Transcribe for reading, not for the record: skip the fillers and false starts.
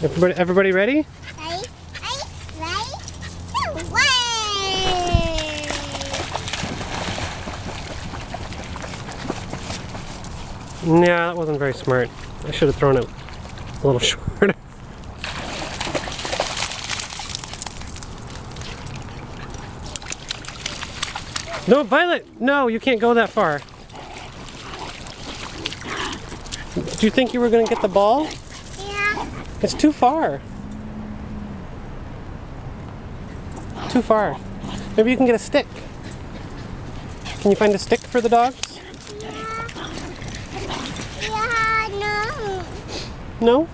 Everybody ready? Yeah, that wasn't very smart. I should have thrown it a little shorter. No, Violet! No, you can't go that far. Did you think you were going to get the ball? Yeah. It's too far. Too far. Maybe you can get a stick. Can you find a stick for the dogs? Yeah, no. No?